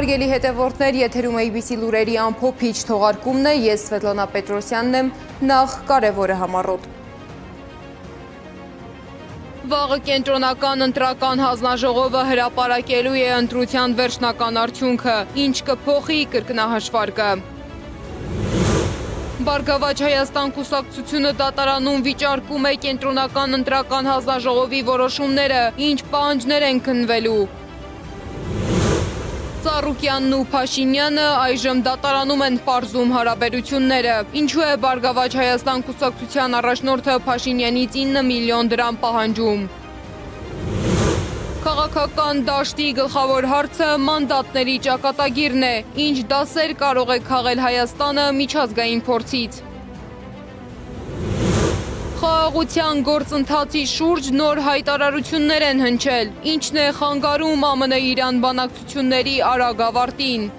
Հարգելի հետևորդներ, եթերում ABC լուրերի ամփոփիչ թողարկումն է, ես Սվետլանա Պետրոսյանն եմ, նախ կարևորը համառոտ։ Վաղը կենտրոնական ընտրական հանձնաժողովը հրապարակելու է ընտրության վերջնական արդյունքը, ինչ կփոխի կրկնահաշվարկը։ Բարգավաճ Հայաստան կուսակցությունը դատարանում վիճարկում է կենտրոնական ընտրական հանձնաժողովի որոշումները, ինչ պահանջներ են քննվելու։ Ծառուկյանն ու Փաշինյանը այժմ դատարանում են պարզում հարաբերությունները։ Ինչու է Բարգավաճ Հայաստան կուսակցության առաջնորդը Փաշինյանից 9 միլիոն դրամ պահանջում։ Քաղաքական դաշտի գլխավոր հարցը մանդատների ճակատագիրն է, ինչ դասեր կարող է քաղել Հայաստանը միջազգային փորձից։ Խաղաղության գործընթացի շուրջ նոր հայտարարություններ են հնչել, ինչն է խանգարում ԱՄՆ-Իրան բանակցությունների արագ ավարտին։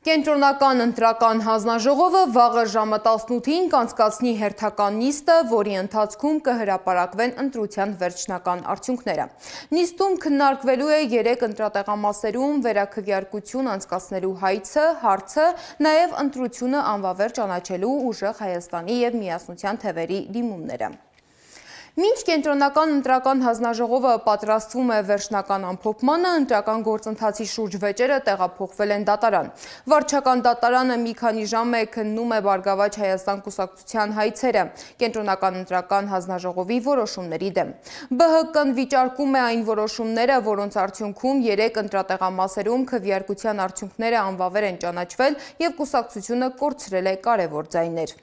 Կենտրոնական ընտրական հանձնաժողովը վաղը ժամը 18-ին կանցկացնի հերթական նիստը, որի ընթացքում կհրապարակվեն ընտրության վերջնական արդյունքները։ Նիստում քննարկվելու է 3 ընտրատեղամասերում վերաքվեարկություն անցկացնելու հարցը, նաև ընտրությունը անվավեր ճանաչելու ուժեղ Հայաստանի և Միասնության թևերի դիմումները։ Մինչ կենտրոնական ընտրական հանձնաժողովը պատրաստվում է վերջնական ամփոփմանը, ընտրական գործընթացի շուրջ վեճերը տեղափոխվել են դատարան։ Վարչական դատարանը մի քանի ժամ է քննում է Բարգավաճ Հայաստան կուսակցության հայցերը կենտրոնական ընտրական հանձնաժողովի որոշումների դեմ։ ԲՀԿ-ն վիճարկում է այն որոշումները, որոնց արդյունքում 3 ընտրատեղամասերում քվեարկության արդյունքները անվավեր են ճանաչվել և կուսակցությունը կորցրել է կարևոր ձայներ։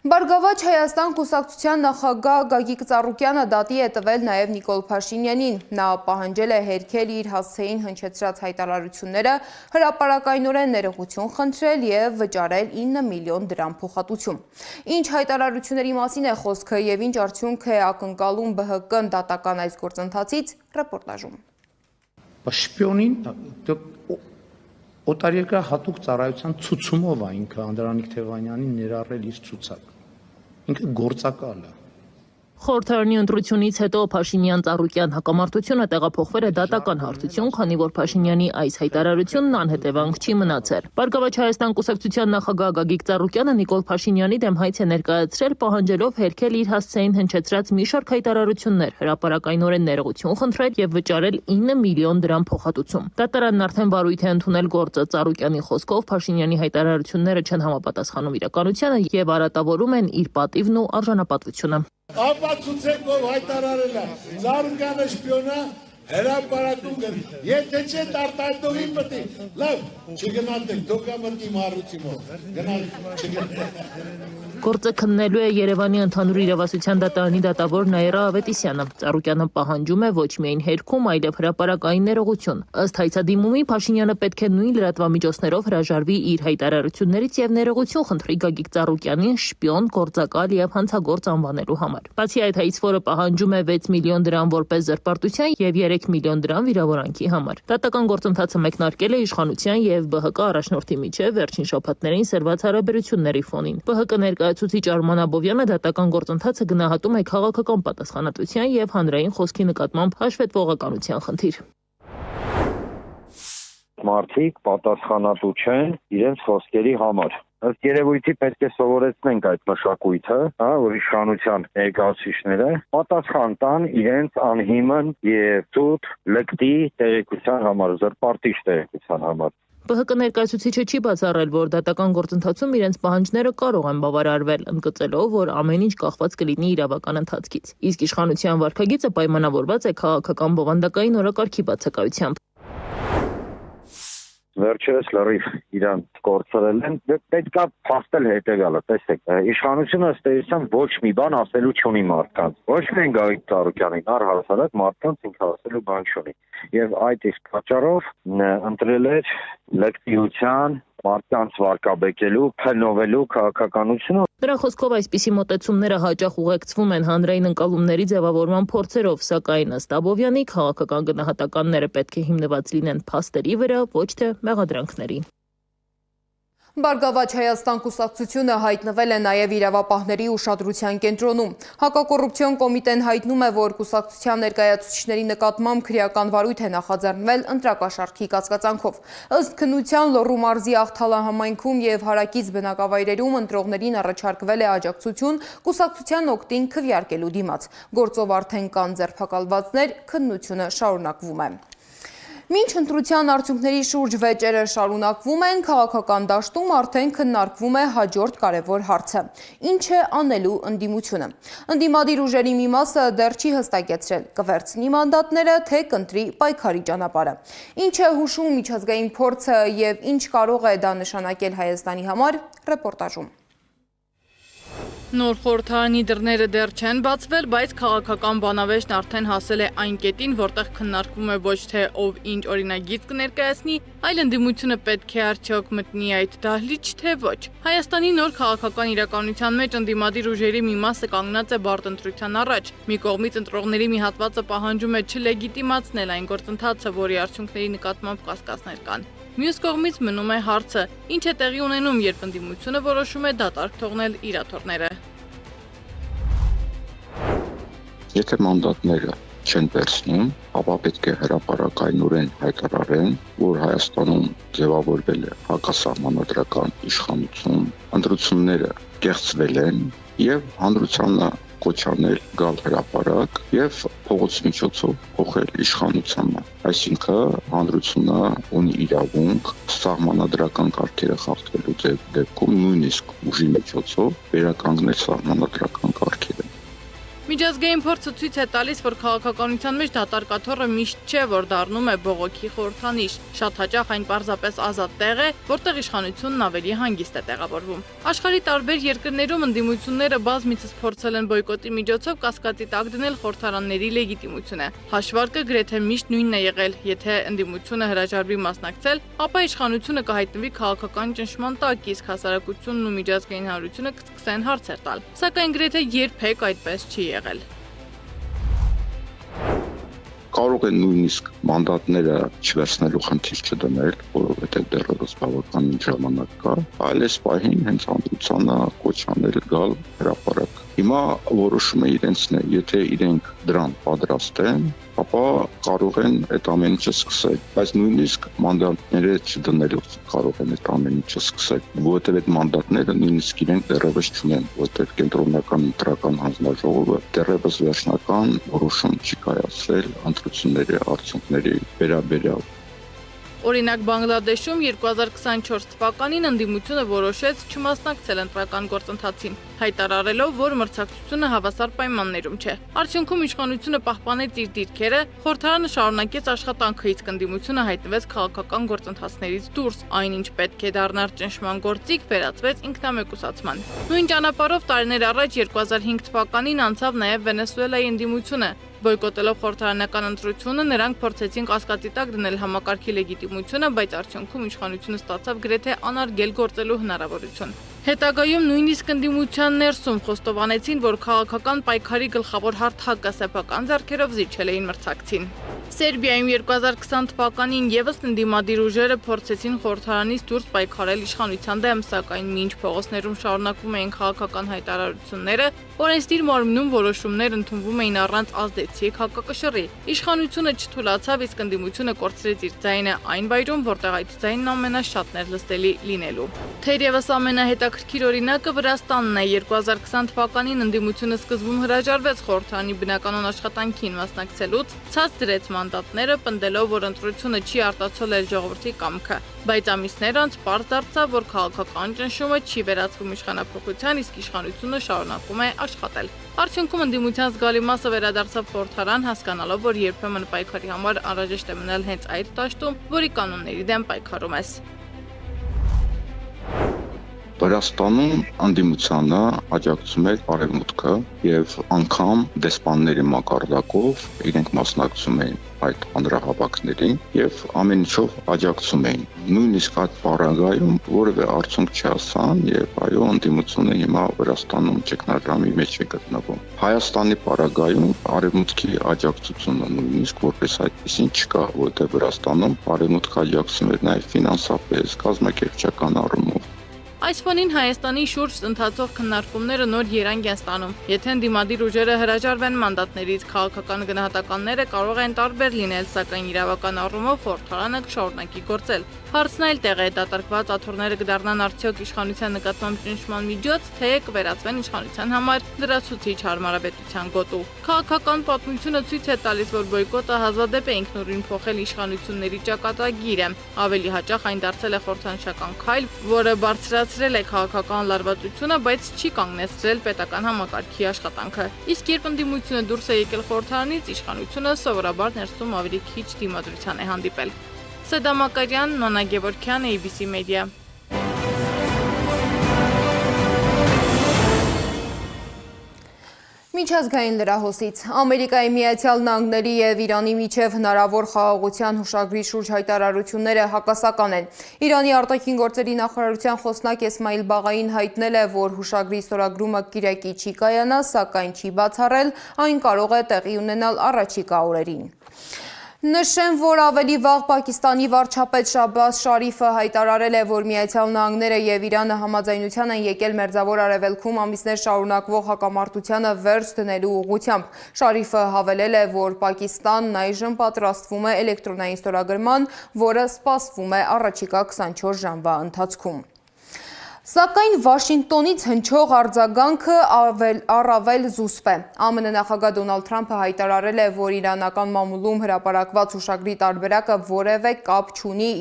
Բարգավաճ Հայաստան կուսակցության նախագահ Գագիկ Ծառուկյանը դատի է տվել նաև Նիկոլ Փաշինյանին։ Նա պահանջել է հերքել իր հասցեին հնչեցրած հայտարարությունները, հրապարակայնորեն ներողություն խնդրել և վճարել 9 միլիոն դրամ փոխհատուցում։ Ինչ հայտարարությունների մասին է խոսքը և ինչ արդյունք է ակնկալում ԲՀԿ-ն դատական այս գործընթացից, ռեպորտաժում։ Շպիոնին օտարերկրյա հատուկ ծառայության ցուցումով է ինքը Անդրանիկ Թևանյանին ներառել իր ցուցակ։ Ինքը գործակալ է։ Խորհրդարանի ընտրությունից հետո Փաշինյան-Ծառուկյան հակամարտությունը տեղափոխվել է դատական հարթություն, քանի որ Փաշինյանի այս հայտարարությունն անհետևանք չի մնացել։ Բարգավաճ Հայաստան կուսակցության նախագահ Գագիկ Ծառուկյանը Նիկոլ Փաշինյանի դեմ հայց է ներկայացրել, պահանջելով հերքել իր հասցեին հնչեցրած մի շարք հայտարարություններ, հրապարակայնորեն ներողություն խնդրել և վճարել 9 միլիոն դրամ փոխհատուցում։ Դատարանն արդեն վարույթ է ընդունել գործը։ Ծառուկյանի խոսքով Փաշինյանի հայտարարությունները չեն համապատասխանում իրականությանը և արատավորում են իր պատիվն ու արժանապատվությունը։ Ապացուցեք ով հայտարարել է, Ծառուկյանը շպիոն է, հրապարակում կրի, եթե չէ տարտայտովին պտի, լավ, չգնատեք, դոկա մտի մարուցիմով, Գործը քննելու է Երևանի ընդհանուր իրավասության դատարանի դատավոր Նաիրա Ավետիսյանը։ Ծառուկյանը պահանջում է ոչ միայն հերքում, այլև հրապարակային ներողություն։ Ըստ հայցադիմումի Փաշինյանը պետք է նույն լրատվամիջոցներով հրաժարվի իր հայտարարություններից և ներողություն խնդրի Գագիկ Ծառուկյանին շպիոն, գործակալ և հանցագործ անվանելու համար։ Բացի այդ, հայցվորը պահանջում է 6 միլիոն դրամ որպես զրպարտության և 3 միլիոն դրամ վիրավորանքի համար։ Դատական գործընթացը մեկնարկել է իշխանության և ԲՀԿ առաջնորդի միջև վերջին շաբաթներին սրված հարաբերությունների ֆոնին։ ԲՀԿ ներկայացուցիչ Արման Աբովյանը դատական գործընթացը գնահատում է քաղաքական պատասխանատվության և հանրային խոսքի նկատմամբ հաշվետվողականության խնդիր։ Մարդիկ պատասխանատու չեն իրենց խոսքերի համար։ Ըստ երևույթի պետք է սովորեցնենք այդ մշակույթը, որ իշխանության ներկայացուցիչները պատասխան տան իրենց անհիմն և ծուտ լկտի տեղեկության համար, զրպարտիչ տեղեկության համար։ ԲՀԿ ներկայացուցիչը չի բացառել, որ դատական գործընթացում իրենց պահանջները կարող են բավարարվել, ընդգծելով, որ ամեն ինչ կախված կլինի իրավական ընթացքից։ Իսկ իշխանության վարքագիծը պայմանավորված է քաղաքական բովանդակային օրակարգի բացակայությամբ։ Վերջերս լրիվ իրան կորցրել են, պետք է փաստել հետևյալը, տեսեք, իշխանությունը ըստ էության ոչ մի բան ասելու չունի մարդկանց, ոչ միայն Գագիկ Ծառուկյանին, առհասարակ մարդկանց ինքը ասելու բան չունի, և այդ իսկ պատճառով ընտրել էր լկտիության, մարդկանց վարկաբեկելու, փնովելու քաղաքականությունը։ Նրա խոսքով այսպիսի մոտեցումները հաճախ ուղեկցվում են հանրային ընկալումների ձևավորման փորձերով, սակայն ըստ Աբովյանի քաղաքական գնահատականները պետք է հիմնված լինեն փաստերի վրա, ոչ թե մեղադրանքների։ Բարգավաճ Հայաստան կուսակցությունը հայտնվել է նաև իրավապահների ուշադրության կենտրոնում։ Հակակոռուպցիոն կոմիտեն հայտնում է, որ կուսակցության ներկայացուցիչների նկատմամբ քրեական վարույթ է նախաձեռնվել ընտրակաշառքի կասկածանքով։ Ըստ քննության Լոռու մարզի Աղթալա համայնքում եւ հարակից բնակավայրերում ընտրողներին առաջարկվել է աջակցություն կուսակցության օգտին քվեարկելու դիմաց։ Գործով արդեն կան ձերբակալվածներ, քննությունը շարունակվում է։ Մինչ ընտրության արդյունքների շուրջ վեճերը շարունակվում են, քաղաքական դաշտում արդեն քննարկվում է հաջորդ կարևոր հարցը։ Ինչ է անելու ընդդիմությունը։ Ընդդիմադիր ուժերի մի մասը դեռ չի հստակեցրել՝ կվերցնի մանդատները, թե կընտրի պայքարի ճանապարհը։ Ինչ է հուշում միջազգային փորձը եւ ինչ կարող է դա նշանակել Հայաստանի համար, ռեպորտաժում։ Նոր խորհրդարանի դռները դեռ չեն բացվել, բայց քաղաքական բանավեճն արդեն հասել է այն կետին, որտեղ քննարկվում է ոչ թե ով ինչ օրինագիծ կներկայացնի, այլ ընդդիմությունը պետք է արդյոք մտնի այդ դահլիճ, թե ոչ։ Հայաստանի նոր քաղաքական իրականության մեջ ընդդիմադիր ուժերի մի մասը կանգնած է բարդ ընտրության առաջ։ Մի կողմից ընտրողների մի հատվածը պահանջում է չլեգիտիմացնել այն գործընթացը, որի արդյունքների նկատմամբ կասկածներ կան։ Մյուս կողմից մնում է հարցը, ինչ է տեղի ունենում, երբ ընդդիմությունը որոշում է դատարկ թողնել իրաթորները։ Եթե մանդատները չեն վերցնում, ապա պետք է հրապարակայնորեն հայտարարեն, որ Հայաստանում ձևավորվել է հակասահմանադրական իշխանություն, ընտրությունները կեղծվել են եւ հանրությանը կոչանել գալ հրապարակ եւ փողոց միջոցով փոխել իշխանությանը։ Այսինքն հանրությունը ունի իրավունք սահմանադրական կարգերը խախտվելու դեպքում նույնիսկ ուժի միջոցով վերականգնել սահմանադրական կարգերը։ Միջազգային փորձը ցույց է տալիս, որ քաղաքականության մեջ դատարկաթոռը միշտ չէ, որ դառնում է բողոքի խորհրդանիշ։ Շատ հաճախ այն պարզապես ազատ տեղ է, որտեղ իշխանությունն ավելի հանգիստ է տեղավորվում։ Աշխարհի տարբեր երկրներում ընդդիմությունները բազմիցս փորձել են բոյկոտի միջոցով կասկածի տակ դնել խորհրդարանների լեգիտիմությունը։ Հաշվարկը գրեթե միշտ նույնն է եղել։ Եթե ընդդիմությունը հրաժարվի մասնակցել, ապա իշխանությունը կհայտնվի քաղաքական ճնշման տակ, իսկ հասարակությունն ու միջազգային հանրությունը կսկսեն հարցեր տալ։ Սակայն գրեթե երբեք այդպես չի եղել։ Կարող է նույնիսկ մանդատները չվերցնելու խնդիր չդնել, որովհետև դեռևս բավականին ժամանակ կա, այլ այս պահին հենց հանրությանը կոչանել գալ հրապարակ։ Հիմա որոշումը իրենցն է, եթե իրենք դրան պատրաստ են, ապա կարող են այդ ամեն ինչը սկսել, բայց նույնիսկ մանդատները չդնելով կարող են այդ ամեն ինչը սկսել, որովհետև այդ մանդատները նույնիսկ իրենք դեռևս չունեն, որովհետև կենտրոնական ընտրական հանձնաժողովը դեռևս վերջնական որոշում չի կայացրել ընտրությունների արդյունքների վերաբերյալ։ Օրինակ Բանգլադեշում 2024 թվականին ընդդիմությունը որոշեց չմասնակցել ընտրական գործընթացին, հայտարարելով, որ մրցակցությունը հավասար պայմաններում չէ։ Արդյունքում իշխանությունը պահպանեց իր դիրքերը, խորհրդարանը շարունակեց աշխատանքը, իսկ ընդդիմությունը հայտնվեց քաղաքական գործընթացներից դուրս, այնինչ պետք է դառնար ճնշման գործիք, վերածվեց ինքնամեկուսացման։ Նույն ճանապարհով տարիներ առաջ 2005 թվականին անցավ նաև Վենեսուելայի ընդդիմությունը։ Բոյկոտելով խորհրդարանական ընտրությունը, նրանք փորձեցին կասկածի տակ դնել համակարգի լեգիտիմությունը, բայց արդյունքում իշխանությունը ստացավ գրեթե անարգել գործելու հնարավորություն։ Հետագայում նույնիսկ ընդդիմության ներսում խոստովանեցին, որ քաղաքական պայքարի գլխավոր հարթակը սեփական ձեռքերով զիջել էին մրցակցին։ Սերբիայում 2020 թվականին եւս ընդդիմադիր ուժերը փորձեցին խորհրդարանից դուրս պայքարել իշխանության դեմ, սակայն մինչ փողոցներում շարունակվում էին քաղաքական հայտարարությունները, օրենսդիր մարմնում որոշումներ ընդունվում էին առանց ազդեցիկ հակակշռի։ Իշխանությունը չթուլացավ, իսկ ընդդիմությունը կորցրեց իր ձայնը այն վայրում, որտեղ այդ ձայնն ամենաշատն էր լսելի լինելու։ Թերևս ամենահետաքրքիր օրինակը Վրաստանն է։ 2020 թվականին ընդդիմությունը սկզբում հրաժարվեց խորհրդարանի բնականon աշխատանքին մասնակցելուց, ցած դրեց մանդատները, պնդելով, որ ընտրությունը չի արտացոլել ժողովրդի կամքը, բայց ամիսներ անց պարզ դարձավ, որ քաղաքական ճնշումը չի վերածվում իշխանափոխության, իսկ իշխանությունը շարունակում է աշխատել։ Արդյունքում ընդդիմության զգալի մասը վերադարձավ խորհրդարան, հասկանալով, որ երբեմն պայքարի համար անհրաժեշտ է մնալ հենց այդ դաշտում, որի կանոնների դեմ պայքարում ես։ Վրաստանում ընդդիմությանը աջակցում է Արևմուտքը եւ անգամ դեսպանների մակարդակով իրենք մասնակցում էին այդ հանրահավաքներին եւ ամեն ինչով աջակցում էին։ Նույնիսկ այդ պարագայում որևէ արդյունք չհասան եւ այո ընդդիմությունը հիմա Վրաստանում ճգնաժամի մեջ է գտնվում։ Հայաստանի պարագայում Արևմուտքի աջակցությունը նույնիսկ որպես այդպեսին չկա, որտեղ Վրաստանում Արևմուտքը աջակցում էր նաեւ ֆինանսապես, կազմակերպչական առումով։ Այս ֆոնին Հայաստանի շուրջ ընթացող քննարկումները նոր երանգ են ստանում։ Եթե ընդդիմադիր ուժերը հրաժարվեն մանդատներից, քաղաքական գնահատականները կարող են տարբեր լինել, սակայն իրավական առումով խորհրդարանը կշարունակի գործել։ Հարցն այլ տեղ է, դատարկված աթոռները կդառնան արդյոք իշխանության նկատմամբ ճնշման միջոց, թե կվերածվեն իշխանության համար լրացուցիչ հարմարավետության գոտու։ Քաղաքական պատմությունը ցույց է տալիս, որ բոյկոտը հազվադեպ է ինքնուրույն փոխել իշխանությունների ճակատագիրը։ Ավելի հաճախ այն դարձել է խորհրդանշական քայլ, որը բարձրացրել է քաղաքական լարվածությունը, բայց չի կանգնեցրել պետական համակարգի աշխատանքը։ Իսկ երբ ընդդիմությունը դուրս է եկել խորհրդարանից, իշխանությունը սովորաբար ներսում ավելի քիչ դիմադրության է հանդիպել։ Սեդա Մակարյան, Նոնա Գևորգյան, ABC Media։ Միջազգային լրահոսից Ամերիկայի Միացյալ Նահանգների և Իրանի միջև հնարավոր խաղաղության հուշագրի շուրջ հայտարարությունները հակասական են։ Իրանի արտաքին գործերի նախարարության խոսնակ Էսմայիլ Բաղային հայտնել է, որ հուշագրի ստորագրումը կիրակի չի կայանա, սակայն չի բացառել, այն կարող է տեղի ունենալ առաջիկա օրերին։ Նշեմ, որ ավելի վաղ Պակիստանի վարչապետ Շահբազ Շարիֆը հայտարարել է, որ Միացյալ Նահանգները և Իրանը համաձայնության են եկել Մերձավոր Արևելքում ամիսներ շարունակվող հակամարտությանը վերջ դնելու ուղղությամբ։ Շարիֆը հավելել է, որ Պակիստանն այժմ պատրաստվում է էլեկտրոնային ստորագրման, որը սպասվում է առաջիկա 24 ժամվա ընթացքում։ Սակայն Վաշինգտոնից հնչող արձագանքը առավել զուսպ է։ ԱՄՆ նախագահ Դոնալդ Թրամփը հայտարարել է, որ իրանական մամուլում հրապարակված հուշագրի տարբերակը որևէ կապ չունի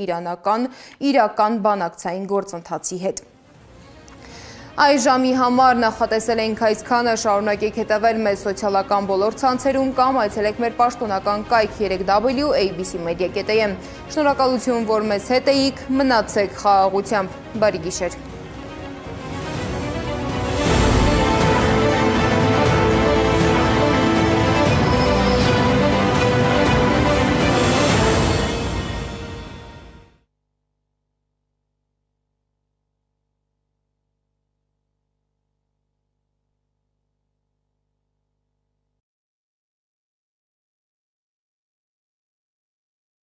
իրական բանակցային գործընթացի հետ։ Այս ժամի համար նախատեսել ենք այսքանը, շարունակեք հետևել մեզ սոցիալական բոլոր ցանցերում կամ այցելեք մեր պաշտոնական կայք 3w.abcmedia.am։ Շնորհակալություն, որ մեզ հետ էիք, մնացեք խաղաղությամբ, բարի գիշեր։